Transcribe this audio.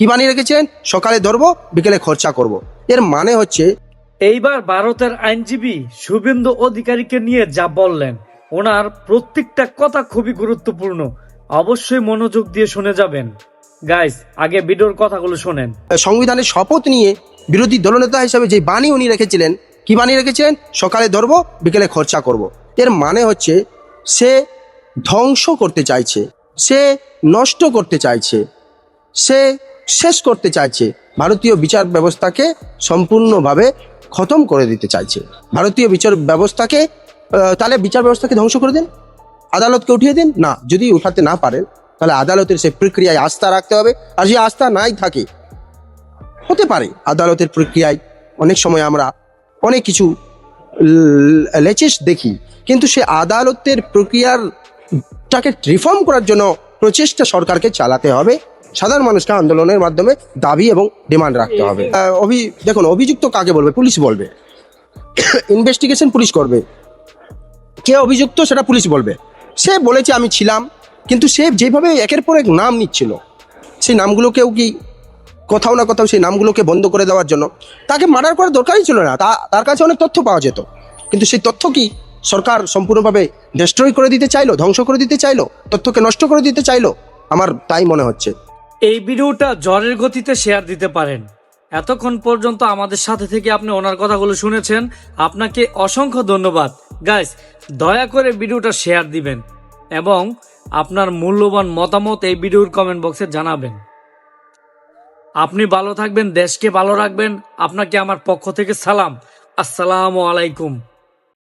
কি বানিয়ে রেখেছেন? সকালে ধরবো, বিকেলে খরচা করব। এর মানে হচ্ছে এইবার ভারতের আইনজীবী শুভেন্দু অধিকারীকে নিয়ে যা বললেন, ওনার প্রত্যেকটা কথা খুবই গুরুত্বপূর্ণ। অবশ্যই মনোযোগ দিয়ে শুনে যাবেন। গাইস, আগে ভিডিওর কথাগুলো শোনেন। সংবিধানের শপথ নিয়ে বিরোধী দলনেতা হিসাবে যে বাণী উনি রেখেছিলেন, কি বাণী রেখেছেন? সকালে ধরবো, বিকেলে খরচা করব। এর মানে হচ্ছে সে ধ্বংস করতে চাইছে, সে নষ্ট করতে চাইছে, সে শেষ করতে চাইছে, ভারতীয় বিচার ব্যবস্থাকে সম্পূর্ণভাবে খতম করে দিতে চাইছে। ভারতীয় বিচার ব্যবস্থাকে তাহলে বিচার ব্যবস্থাকে ধ্বংস করে দিন, আদালতকে উঠিয়ে দিন। না, যদি উঠাতে না পারেন তাহলে আদালতের সেই প্রক্রিয়ায় আস্থা রাখতে হবে। আর যে আস্থা নাই থাকে, হতে পারে আদালতের প্রক্রিয়ায় অনেক সময় আমরা অনেক কিছু লেচেস দেখি, কিন্তু সে আদালতের প্রক্রিয়াটাকে রিফর্ম করার জন্য প্রচেষ্টা সরকারকে চালাতে হবে। সাধারণ মানুষকে আন্দোলনের মাধ্যমে দাবি এবং ডিমান্ড রাখতে হবে। দেখুন, অভিযুক্ত কাকে বলবে? পুলিশ বলবে। ইনভেস্টিগেশন পুলিশ করবে। কে অভিযুক্ত সেটা পুলিশ বলবে। সে বলেছে আমি ছিলাম, কিন্তু সে যেভাবে একের পর এক নাম নিচ্ছিল, সেই নামগুলোকেও কি কোথাও না কোথাও সেই নামগুলোকে বন্ধ করে দেওয়ার জন্য তাকে মার্ডার করার দরকারই ছিল না। তার কাছে অনেক তথ্য পাওয়া যেত, কিন্তু সেই তথ্য কি সরকার সম্পূর্ণভাবে ডিস্ট্রয় করে দিতে চাইলো, ধ্বংস করে দিতে চাইলো, তথ্যকে নষ্ট করে দিতে চাইলো? আমার তাই মনে হচ্ছে। এই ভিডিওটা ঝড়ের গতিতে শেয়ার দিতে পারেন। এতক্ষণ পর্যন্ত আমাদের সাথে থেকে আপনি ওনার কথাগুলো শুনেছেন, আপনাকে অসংখ্য ধন্যবাদ। গাইস, দয়া করে ভিডিওটা শেয়ার দিবেন এবং আপনার মূল্যবান মতামত এই ভিডিওর কমেন্ট বক্সে জানাবেন। আপনি ভালো থাকবেন, দেশকে ভালো রাখবেন। আপনাকে আমার পক্ষ থেকে সালাম। আসসালামু আলাইকুম।